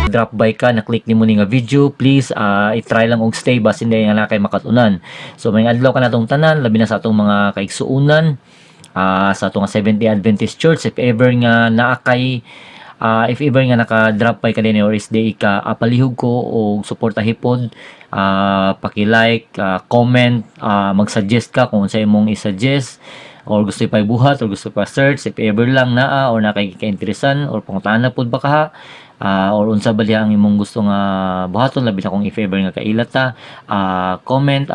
drop by ka na click nimo ni nga video, please i-try lang og stay basin day nga kay makatunan. So may adlaw ka natong tanan labi na sa atong mga kaigsuunan sa atong Seventh-day Adventist Church. If ever nga naka-drop by ka din or SDA ka, palihog ko og suporta hipod, paki-like, comment, mag-suggest ka kung sa imong i-suggest or gusto pa ibuhat or gusto pa search if ever lang naa or nakaka-interesan or pangutahan na pud ba ka or unsa ba diha ang imong gusto nga buhaton labi na kung if ever nga kailat ta, comment,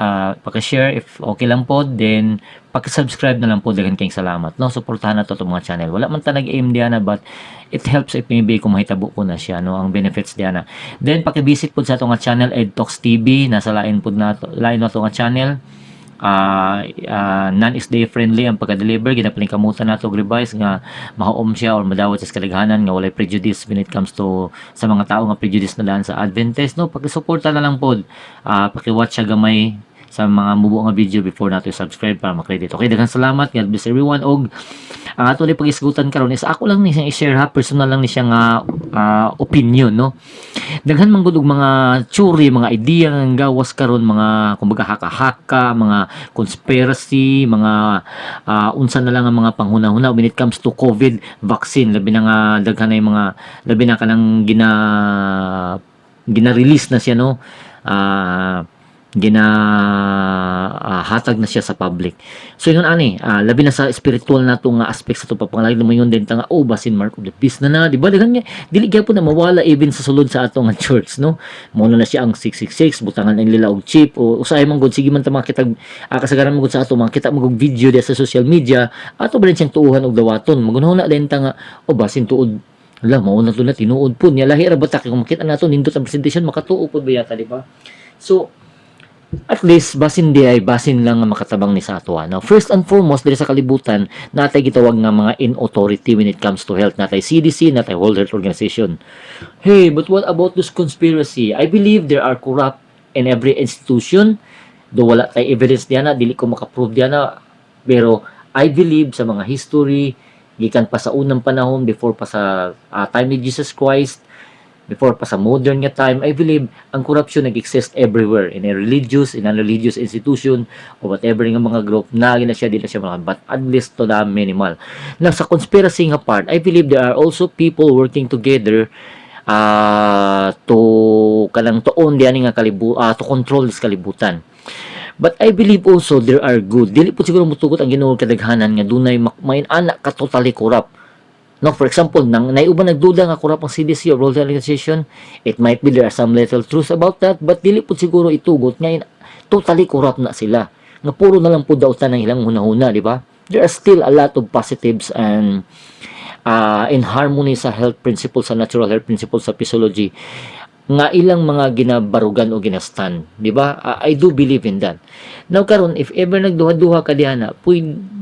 paki-share if okay lang pod, then paki-subscribe na lang po, daghan kayong salamat, no? Suportahan na to mga channel. Wala man ta nag-aim diyan na, but it helps if maybe kung mahitabo ko na siya, no, ang benefits diyan na. Then paki-visit po sa ato nga channel EdTalks TV, nasa lain po na to, lain na to nga channel. Non-SDA friendly ang pagka-deliver, ginapaling kamutan nato og revise nga mahaom siya or madawat sa kadaghanan nga walay prejudice when it comes to sa mga tao nga prejudice na daan sa Adventist, no? Paki-suporta na lang pod, paki-watch siya gamay sa mga mubo nga video before nato i-subscribe para makredit. Okay, daghang salamat. God bless everyone. Og ang ato ni pag-isgutan karon is ako lang ni siyang i-share ha, personal lang ni siya nga opinion, no? Daghan man gud og mga theory, mga idea nga gawas karon, mga kumbaga haka-haka, mga conspiracy, mga unsa na lang ang mga panghuna-huna when it comes to COVID vaccine. Labi na nga daghan na mga labi na kanang gina-release na siya, no? Hatag na siya sa public. So yun ani, labi na sa spiritual nato nga aspect sa to papangalay mo yun din nga basin mark of the beast na di ba dagan nga dili gyapon na mawala even sa sulod sa ato nga church, no? Mo na siya ang 666 butangan ang lila og chip o usahay man gud, sige man ta makita kasagaran mo gud sa ato makita mo og video sa social media ato ba rin siyang tuuhan og dawaton magunahon na din ta nga basin tuod mao na to na tinuod pud niya lahi ra batak kung makita nato nindot ang presentation makatuo pud ba yata, di ba? So at least basin lang nga makatabang ni sa ato. Now, first and foremost diri sa kalibutan natay gitawag nga mga in authority when it comes to health, natay CDC, natay World Health Organization. Hey, but what about this conspiracy? I believe there are corrupt in every institution. Do wala tay evidence diana, dili ko makaprove diana, pero I believe sa mga history gikan pa sa unang panahon, before pa sa time ni Jesus Christ, before pa sa modern nga time, I believe ang corruption nag-exist everywhere, in a religious, in unreligious institution, or whatever nga mga group, na siya, di na siya mga, but at least to the minimal. Now, sa conspiracy nga part, I believe there are also people working together to own diyan nga to control this kalibutan. But I believe also there are good. Dili po siguro mutugot ang Ginoo kadaghanan nga dunay main anak ka totally corrupt. No, for example, naiuban nagduda nga corrupt ang CDC or World Health Organization, it might be there are some little truth about that, but dili po siguro itugot ngayon totally corrupt na sila. Nga puro na lang po dautan ng ilang hunahuna, di ba? There are still a lot of positives and in harmony sa health principles, sa natural health principles, sa physiology, nga ilang mga ginabarugan o ginastan, di ba? I do believe in that. Now karon, if ever nagduha-duha ka diana,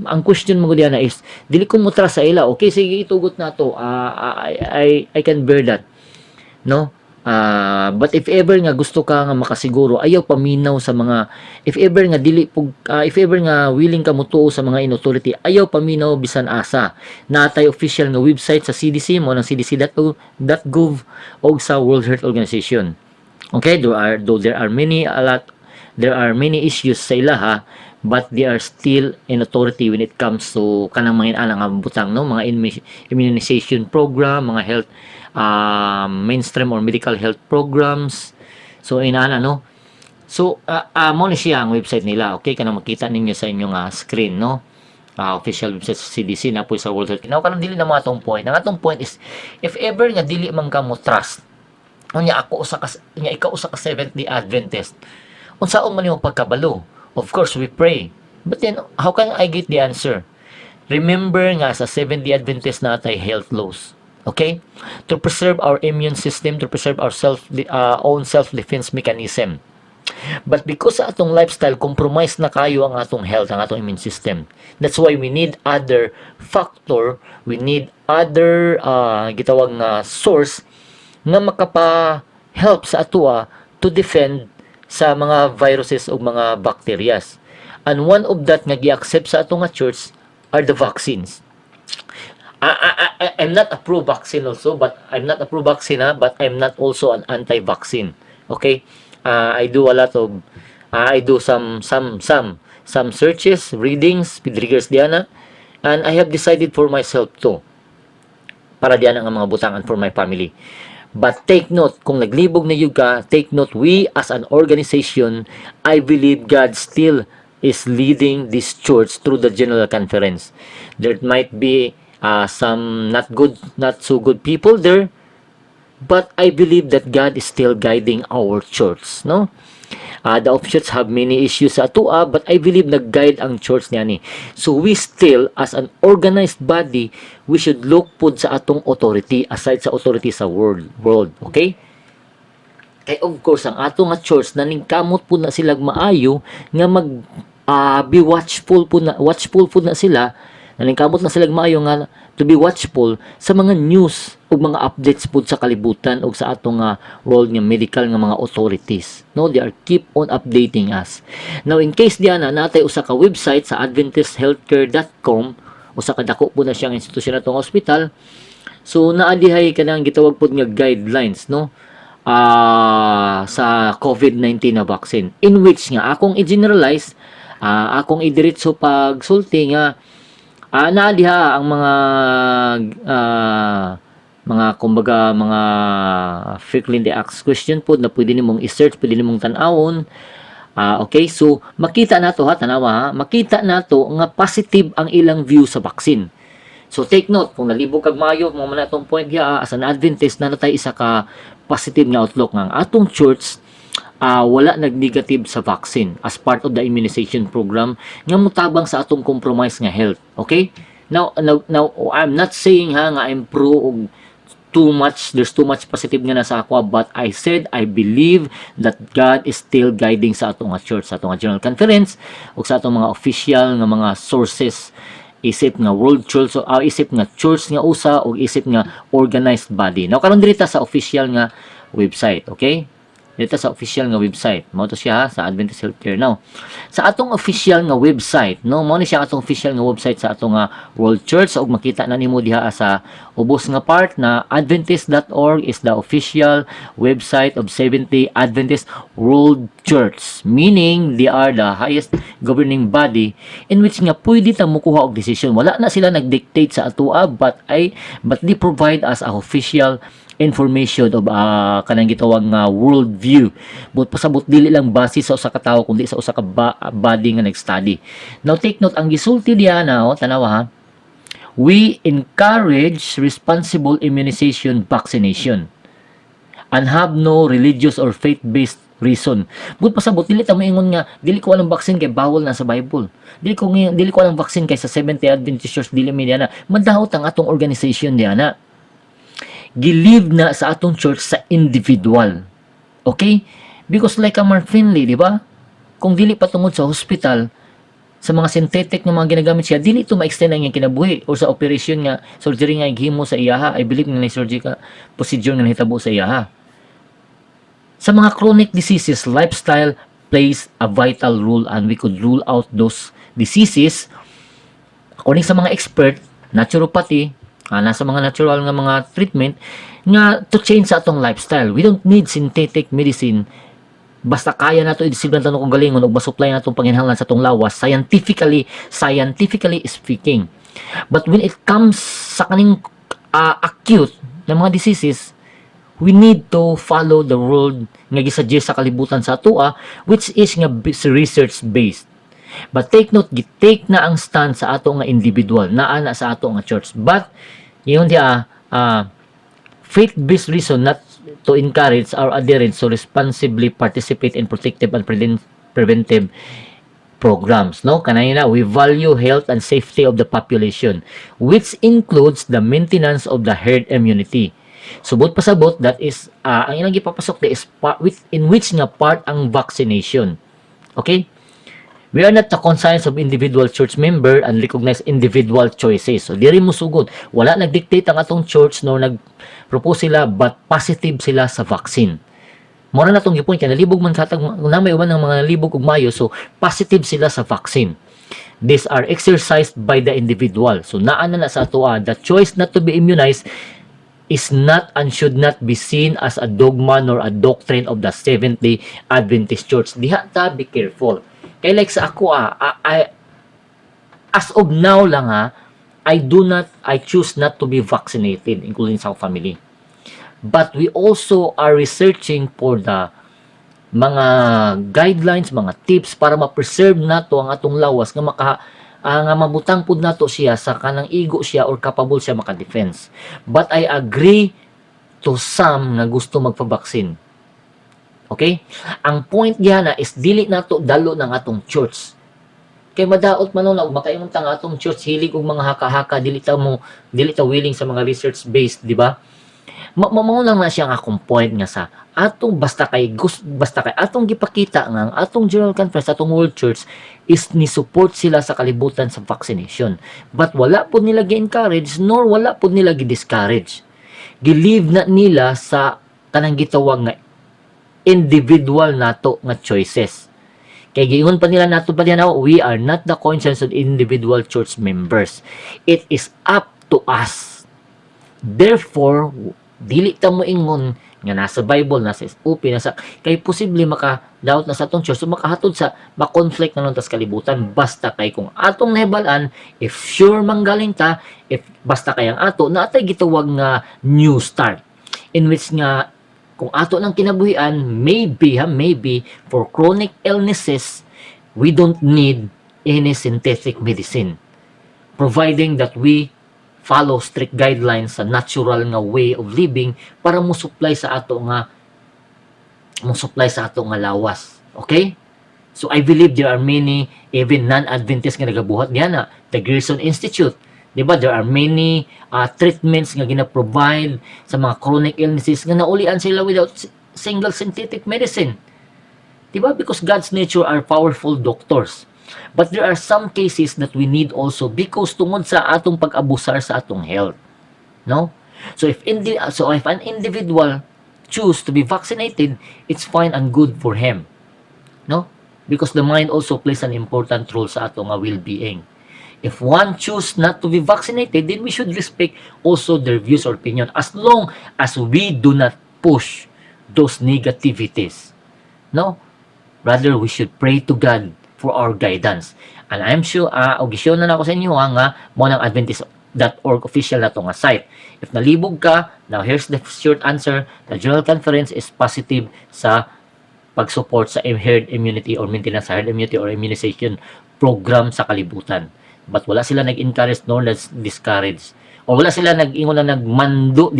ang question mo diana is dili ko mo trust sa ila. Okay, sige itugot na to. I can bear that. No? But if ever nga gusto ka nga makasiguro, ayaw paminaw sa mga if ever nga willing ka mutuo sa mga in-authority, ayaw paminaw bisan asa. Natay official nga website sa CDC mo ng cdc.gov o sa World Health Organization. Okay, there are many issues sa ila ha, but they are still in authority when it comes to kanang mga inanang butang, no, mga immunization program, mga health mainstream or medical health programs. So inana, no, so mo ni siya ang website nila. Okay, kanang makita ninyo sa inyong screen, no, official website sa CDC na po sa World Health. Now kanang dili na mo atong point. Ang atong point is if ever nga dili man ka mo trust unya ikaw usa ka Seventh-day Adventist, unsaon man imong pagkabalo? Of course we pray, but then how can I get the answer? Remember nga sa Seventh-day Adventist na atay health laws. Okay? To preserve our immune system, to preserve our own self-defense mechanism. But because sa atong lifestyle, compromise na kayo ang atong health, ang atong immune system. That's why we need other factor, we need other gitawag nga source na makapa-help sa atua to defend sa mga viruses o mga bacterias. And one of that nga gi-accept sa atong nga church are the vaccines. I'm not a pro-vaccine also, but I'm not a pro-vaccine, but I'm not also an anti-vaccine. Okay? I do a lot of, I do some searches, readings with regards diana, and I have decided for myself too, para diyan ang mga butangan for my family. But take note, kung naglibog na yuga, take note, we as an organization, I believe God still is leading this church through the General Conference. There might be some not so good people there, but I believe that God is still guiding our church, no? The offshoots have many issues sa atua, but I believe nag-guide ang church niya ni. So we still, as an organized body, we should look po sa atong authority, aside sa authority sa world. Okay? Kaya of course, ang atong nga church, naningkamot po na sila maayo, nga be watchful po na sila, naningkamot na sila maayo nga to be watchful sa mga news o mga updates po sa kalibutan o sa atong world nga medical nga mga authorities. No, they are keep on updating us. Now in case diana natay usa ka website sa adventisthealthcare.com, usa ka dako po na siyang institusyon natong hospital. So naadihay kanang gitawag pod nga guidelines, no? Sa COVID-19 na vaccine, in which nga akong i-generalize, akong idiretso pagsulti nga naa diha ang kumbaga mga frequently asked question po na pwede nimong i-search, pwede nimong tan-awon. Okay, so makita nato tanawa makita nato nga positive ang ilang view sa vaccine. So take note, kung nalibog kag maayo mo man atong point diha, as an Adventist na natay isa ka positive nga outlook nga atong church wala nag-negative sa vaccine as part of the immunization program nga mutabang sa atong compromise nga health. Okay? Now I'm not saying nga I'm pro there's too much positive nga nasa ako, but I said I believe that God is still guiding sa atong church, sa atong General Conference o sa atong mga official nga mga sources, isip nga world church o isip nga church nga usa o isip nga organized body. Now karon diri ta sa official nga website, okay? Dito sa official nga website. Mao to siya sa Adventist Healthcare. Now, sa atong official nga website, no, mao ni siya atong official nga website sa atong World Church. Ug makita na nimo diha sa ubos nga part na adventist.org is the official website of 70 Adventist World Church. Meaning, they are the highest governing body in which nga pwede ta mukuha og decision. Wala na sila nagdictate sa atua, but they provide us a official information of kanang gitawag nga world view, but pasabot dili lang base sa usa ka tawo kundi sa usa ka body nga nag-study. Now take note, ang gisulti diha na tanawa we encourage responsible immunization vaccination and have no religious or faith-based reason. But pasabot dili ta moingon nga dili ko alang vaccine kay bawal na sa Bible. Dili ko alang vaccine kay sa Seventh Day Adventist Church dili mi diana. Madahot ang atong organization diana. Gilive na sa atong church sa individual. Okay? Because like a Mark Finley, di ba? Kung dili patungod sa hospital, sa mga synthetic nga mga ginagamit siya, dili ito ma-extend ang iyang kinabuhi or sa operation nga, surgery nga ighimo sa iyaha. I believe nga na surgical procedure nga nahitabo sa iyaha. Sa mga chronic diseases, lifestyle plays a vital role and we could rule out those diseases according sa mga expert, naturopathy, nasa mga natural nga mga treatment nga to change sa atong lifestyle. We don't need synthetic medicine. Basta kaya nato i-disiblan tanong kung galingon o masupply natong panginhanglan sa atong lawas scientifically speaking. But when it comes sa kaning acute na mga diseases, we need to follow the world nga gisuggest sa kalibutan sa atua, which is nga research based. But take note, take na ang stand sa ato nga individual, naa na sa ato nga church. But yun dia faith-based reason not to encourage our adherents to responsibly participate in protective and preventive programs. No, kanina we value health and safety of the population, which includes the maintenance of the herd immunity. Subot pasabot, that is ang ilang gipapasok is in which nga part ang vaccination. Okay? We are not the conscience of individual church member and recognize individual choices. So, diri mo sugod. Wala nag-dictate ang atong church nor nag-propose sila, but positive sila sa vaccine. Mura na itong gipon, kaya nalibog man katag, na may uban ng mga nalibog ug mayo, so positive sila sa vaccine. These are exercised by the individual. So naa na sa ato the choice not to be immunized is not and should not be seen as a dogma nor a doctrine of the Seventh-day Adventist Church. Diha ta, be careful. Kaya like sa ako as of now lang I choose not to be vaccinated, including sa family. But we also are researching for the mga guidelines, mga tips para ma-preserve nato ang atong lawas nga mabutang pud nato siya sa kanang igo siya or capable siya maka-defense. But I agree to some na gusto magpa-vaccine. Okay? Ang point diha is dili nato dalo ng atong church. Kay madaot man na makaingon ta nga atong church hilig og mga haka-haka dili ta willing sa mga research based, di ba? Mao lang na siya ang akong point nga sa atong basta kay atong gipakita nga ang atong General Conference, atong World Church is ni support sila sa kalibutan sa vaccination. But wala po nila gi-encourage nor wala po nila gi-discourage. Gilive na nila sa kanang gitawag nga individual nato nga choices. Kay giingon pa nila nato pa diyan, we are not the conscience of individual church members. It is up to us. Therefore, dili ta mo ingon nga nasa Bible, nasa SOP, nasa kay posible maka-doubt na sa atong church, so makahatod sa ma-conflict na nun tas kalibutan. Basta kay kung atong nahibalan, if sure manggaling ta, if basta kay ang ato, na atay gitawag nga new start. In which nga, kung ato ng kinabuhian, maybe, for chronic illnesses, we don't need any synthetic medicine. Providing that we follow strict guidelines sa natural nga way of living para mo supply sa ato nga lawas. Okay? So I believe there are many even non-Adventist nga nagabuhat niya na the Gerson Institute. Diba? There are many treatments nga gina-provide sa mga chronic illnesses nga naulian sila without single synthetic medicine. Diba? Because God's nature are powerful doctors. But there are some cases that we need also because tungod sa atong pag-abusar sa atong health. No? So if an individual choose to be vaccinated, it's fine and good for him. No? Because the mind also plays an important role sa atong well-being. If one choose not to be vaccinated, then we should respect also their views or opinion as long as we do not push those negativities. No? Rather, we should pray to God for our guidance. And I'm sure, ogisyon na ako sa inyo nga, mo ng Adventist.org official na to nga site. If nalibog ka, now here's the short answer, the General Conference is positive sa pag-support sa herd immunity or maintenance sa herd immunity or immunization program sa kalibutan. But wala sila nag-encourage nor discourage. O wala sila nag-ingon na nagmando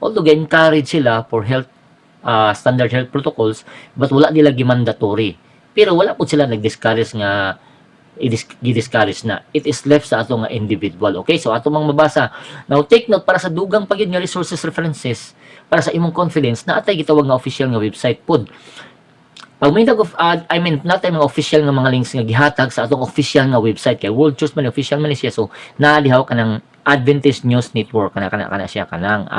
although ga-encourage sila for health standard health protocols, but wala nila gi-mandatory. Pero wala po sila nag-discourage nga i-discourage na. It is left sa ato nga individual. Okay? So ato mang mabasa. Now take note para sa dugang pagyud nga resources references para sa imong confidence na atay gitawag nga official nga website pod. Pag may natay mga official nga mga links nga gihatag sa atong official nga website kay World Church man official man siya. So naalihaw ka ng Adventist News Network kana siya kanang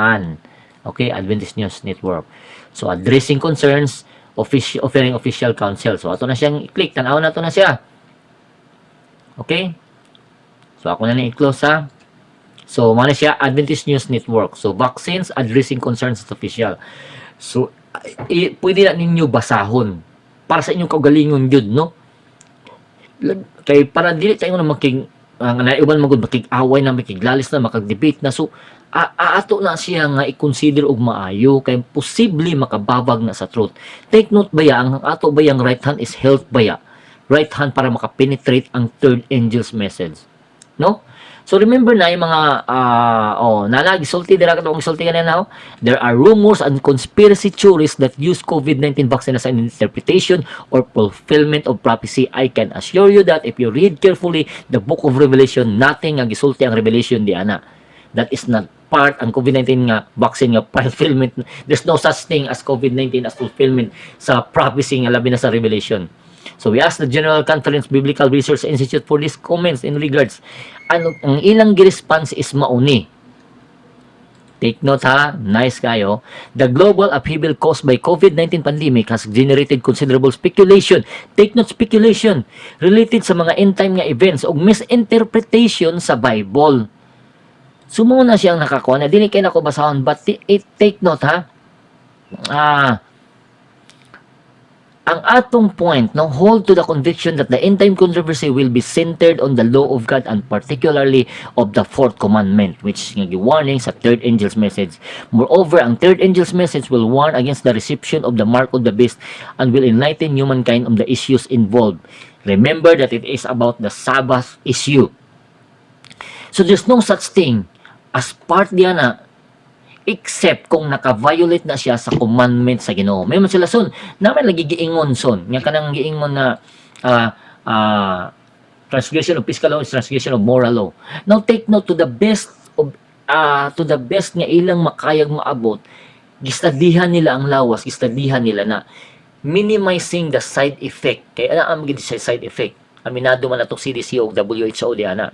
okay, Adventist News Network. So addressing concerns, offering official counsel. So ato na siyang i-click, tanaw na to na siya. Okay? So ako na i-close So muna siya Adventist News Network. So vaccines addressing concerns official. So pwede na ninyo basahon para sa inyong kaugalingon yun, no? Kay para dili tayo na naiban magud makig-away na makiglalis na makag-debate na. So ato na siya nga i-consider og maayo kay posible makababag na sa truth. Take note ba ang ato ba yang right hand is health ba right hand para makapenetrate ang third angel's message, no? So remember na yung mga gisulti dira katong gisulti kanina. There are rumors and conspiracy theories that use COVID-19 vaccine as an interpretation or fulfillment of prophecy. I can assure you that if you read carefully the book of Revelation, nothing nga gisulti ang Revelation di ana. That is not part ang COVID-19 nga vaccine nga fulfillment. There's no such thing as COVID-19 as fulfillment sa prophecy nga labi na sa Revelation. So we ask the General Conference Biblical Research Institute for these comments in regards. Ang ilang response is mauni. Take note ha, nice kayo. The global upheaval caused by COVID-19 pandemic has generated considerable speculation. Take note, speculation related sa mga end time nga events o misinterpretation sa Bible. Sumuna siyang nakakuha na dili kay nako basahon, but take note ha. Ang atong point, no, hold to the conviction that the end time controversy will be centered on the law of God and particularly of the fourth commandment, which nga warning sa third angel's message. Moreover, ang third angel's message will warn against the reception of the mark of the beast and will enlighten humankind on the issues involved. Remember that it is about the Sabbath issue. So there's no such thing as part diyan na except kung naka-violate na siya sa commandment sa Ginoo. May man sila son, naman lagi giingon son, nga kanang giingon na transgression of physical law is transgression of moral law. Now take note, to the best nga ilang makayag maabot, gistadihan nila ang lawas, gistadihan nila na minimizing the side effect. Kaya ang magiging side effect. Aminado man atong CDC o WHO diana.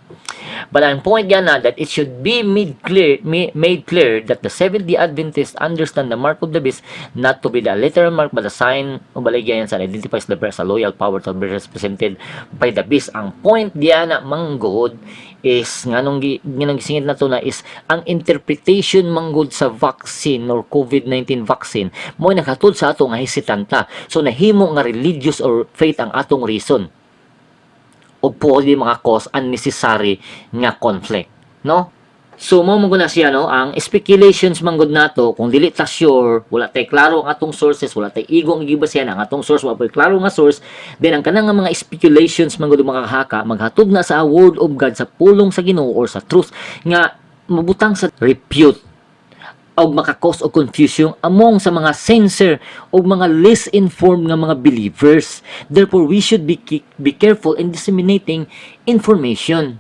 But ang point yan na that it should be made clear that the Seventh-day Adventists understand the mark of the beast not to be the literal mark but the sign of baligyan that identifies the beast, a loyal power to be represented by the beast. Ang point diyan na manggod is nganong gisingit na to na is ang interpretation manggod sa vaccine or COVID-19 vaccine mo nakatud sa ato nga hisitanta. So nahimo nga religious or faith ang atong reason. O pwede mga cause unnecessary nga conflict, no? So mo na siya, no, ang speculations manggod nato kung dili ta sure, wala tay klaro ang atong sources, wala tay igong gibasehan ang atong source, wala tay klaro nga source, then ang kanang mga speculations manggod makahaka maghatod na sa word of God, sa pulong sa Ginoo or sa truth nga mabutang sa repute o makakos o confusion among sa mga sincere o mga less informed nga mga believers. Therefore, we should be careful in disseminating information.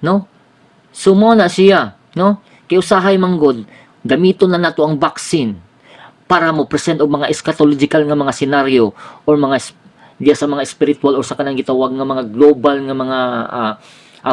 No? So, mo na siya. No? Kaya usahay manggod, gamito na nato ang vaccine para mo present og mga eschatological nga mga scenario or mga diya sa mga spiritual or sa kanang gitawag nga mga global nga mga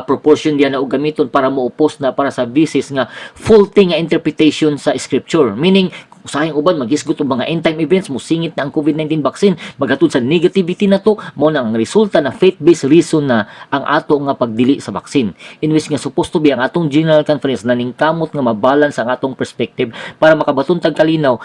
proportion diyan na og gamiton para moupos na para sa bisis nga faulty nga interpretation sa scripture. Meaning, usahing uban maghisgot og mga end time events, musingit na ang COVID-19 vaccine, maghatod sa negativity na to, mao na ang resulta na faith-based reason na ang ato nga pagdili sa vaccine. In which nga supposed to be ang atong general conference na ningkamot nga mabalance ang atong perspective para makabaton tag kalinaw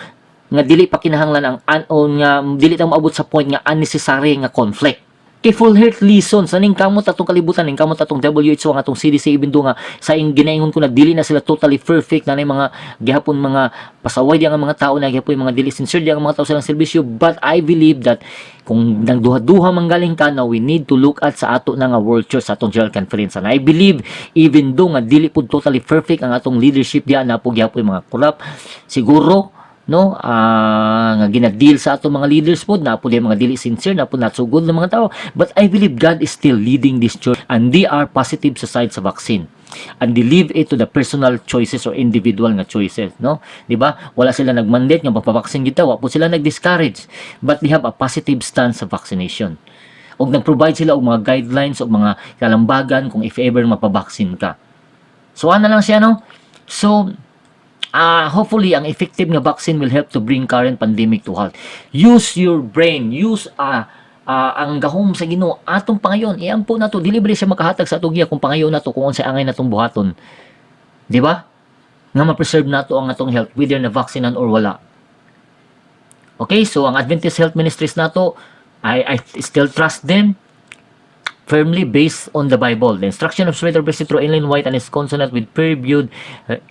nga dili pa kinahanglan ang nga dili ta maabot sa point nga unnecessary nga conflict. Kay full health lessons ning kamot atong kalibutan, ning kamot atong WHO, ang atong CDC ibindo nga sa ginaingon ko na dili na sila totally perfect na mga gihapon mga pasaway diang mga tao na gihapon mga dili sincere diang mga tao sa serbisyo, but I believe that kung nagduha-duha manggaling ka na, we need to look at sa ato na nga World Church, sa atong General Conference. And I believe even though nga dili pud totally perfect ang atong leadership diya na pud gihapon mga corrupt, siguro no nga gina-deal sa ato mga leaders pod na po mga dili sincere, na po not so good na mga tao, but I believe God is still leading this church and they are positive sa side sa vaccine and they leave it to the personal choices or individual nga choices, no, di ba? Wala sila nagmandate nga magpa-vaccine kita, wa po sila nag-discourage, but they have a positive stance sa vaccination og nag-provide sila og mga guidelines og mga kalambagan kung if ever mapabaksin ka. So ano lang siya, no? So hopefully, ang effective nga vaccine will help to bring current pandemic to halt. Use your brain. Use ang gahom sa Ginoo. Atong pangayon. Iampo na to. Delivery siya makahatag sa atong giya kung pangayon na to, kung sa angay na tong buhaton. Di ba? Nga ma-preserve na to ang atong health, whether na vaccinan or wala. Okay, so ang Adventist Health Ministries na to, I still trust them firmly based on the Bible. The instruction of Sweater Best through Ellen White and is consonant with peer-reviewed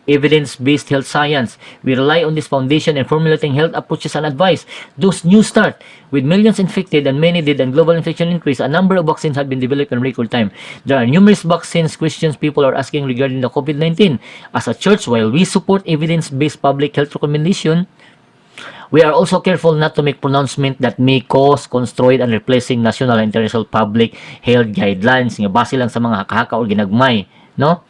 evidence-based health science. We rely on this foundation in formulating health approaches and advice. Those new start with millions infected and many dead and global infection increase. A number of vaccines have been developed in record time. There are numerous vaccines questions people are asking regarding the COVID-19. As a church, while we support evidence-based public health recommendation, we are also careful not to make pronouncement that may cause, construed, and replacing national and international public health guidelines nga base lang sa mga haka-haka o ginagmay, no?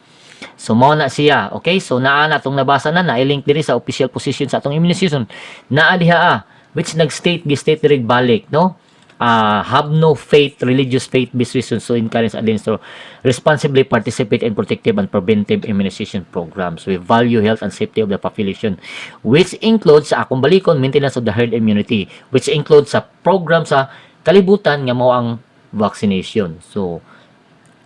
So mao na siya. Okay, so naa na itong nabasa na i-link diri sa official position sa atong immunization na diha which nag-state gi-state diri balik, no? have no faith, religious faith-based reasons to encourage against to responsibly participate in protective and preventive immunization programs. We value health and safety of the population, which includes sa akong balikon, maintenance of the herd immunity, which includes sa program sa kalibutan nga mao ang vaccination. So,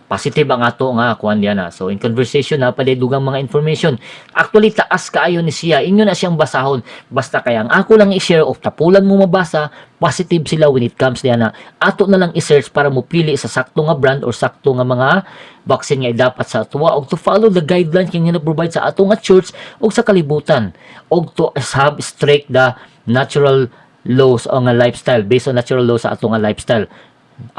positive ang ato nga kuan diana. So in conversation na pala dugang mga information. Actually taas kaayo ni siya. Inyo na siyang basahon. Basta kaya ang ako lang i-share of tapulan mo mabasa, positive sila when it comes diana. Ato na lang i-search para mo pili sa sakto nga brand or sakto nga mga vaccine nga dapat sa atuwa og to follow the guidelines nga na-provide sa ato nga church og sa kalibutan. Og to have strict the natural laws o nga lifestyle based on natural laws sa ato nga lifestyle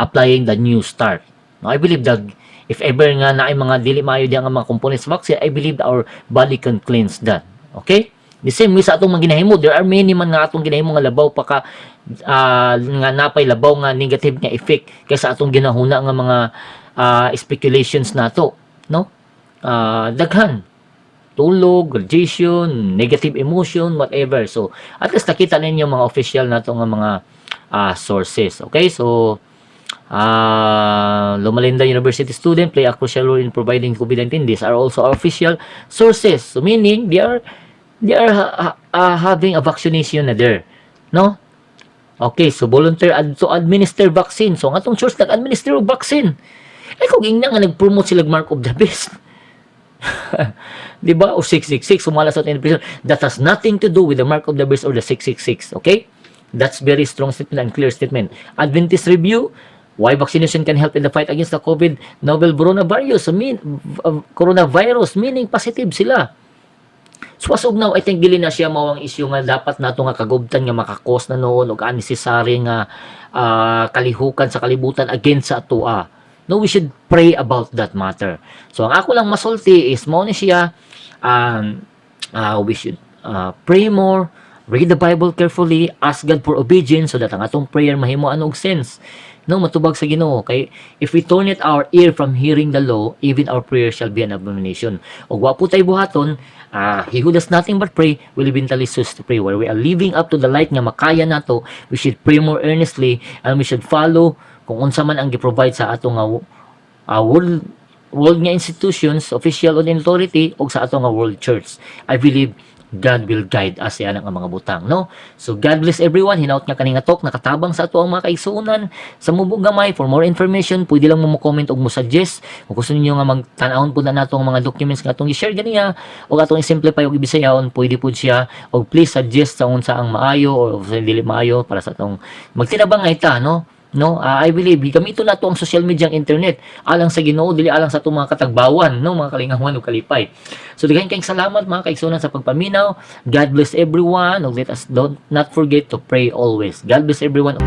applying the new start. No, I believe that if ever nga na ay mga dili maayo diyan nga mga components sa vaccine, I believe that our body can cleanse that. Okay? The same way sa atong mga ginahimo, there are many man nga atong ginahimo nga labaw pa ka nga napay labaw nga negative nga effect kaysa atong ginahuna nga mga speculations nato, no? Daghan tulog, radiation, negative emotion, whatever. So, at least nakita ninyo mga official nato nga mga sources. Okay? So, Lumalinda University student play a crucial role in providing COVID-19. These are also official sources. So meaning they are having a vaccination na there, no? Okay, so volunteer to administer vaccine. So ang atong church nag-administer og vaccine. Kung ingna nga nag-promote sila mark of the beast. Di ba? O 666 sumala sa interpretation. That has nothing to do with the mark of the beast or the 666. Okay? That's very strong statement and clear statement. Adventist Review, why vaccination can help in the fight against the COVID novel coronavirus, coronavirus, meaning positive sila. So as of now, I think dili na siya mawang issue nga dapat nato nga kagubtan nga makakos na noon og unnecessary nga kalihukan sa kalibutan against sa atua. No, we should pray about that matter. So ang ako lang masulti is mao ni siya we should pray more, read the Bible carefully, ask God for obedience so that ang atong prayer mahimuan og sense. No, matubag sa Ginoo kay if we turn it our ear from hearing the law, even our prayer shall be an abomination. Og wa po tay buhaton, he who does nothing but pray will eventually cease to pray. Where we are living up to the light nga makaya nato, we should pray more earnestly and we should follow kung unsa man ang gi-provide sa ato nga world nga institutions, official and authority og sa ato nga world church. I believe God will guide us yan ang mga butang, no? So God bless everyone. Hinaut nga kaning atok nakatabang sa ato ang mga kaigsuonan sa mubong gamay. For more information, pwede lang mo comment og mo suggest kung gusto niyo nga magtan-awon pud na nato ang mga documents nga atong i-share ganiya o atong i-simplify og ibisayahon, pwede pud siya. Og please suggest sa unsa ang maayo o sa dili maayo para sa atong magtinabang nga ita, no? No, I believe gamito na to ang social media ang internet alang sa Ginoo dili alang sa atong mga katagbawan, no, mga kalingawan ug kalipay. So daghan kayong salamat mga kaigsuonan sa pagpaminaw. God bless everyone. And let us not forget to pray always. God bless everyone.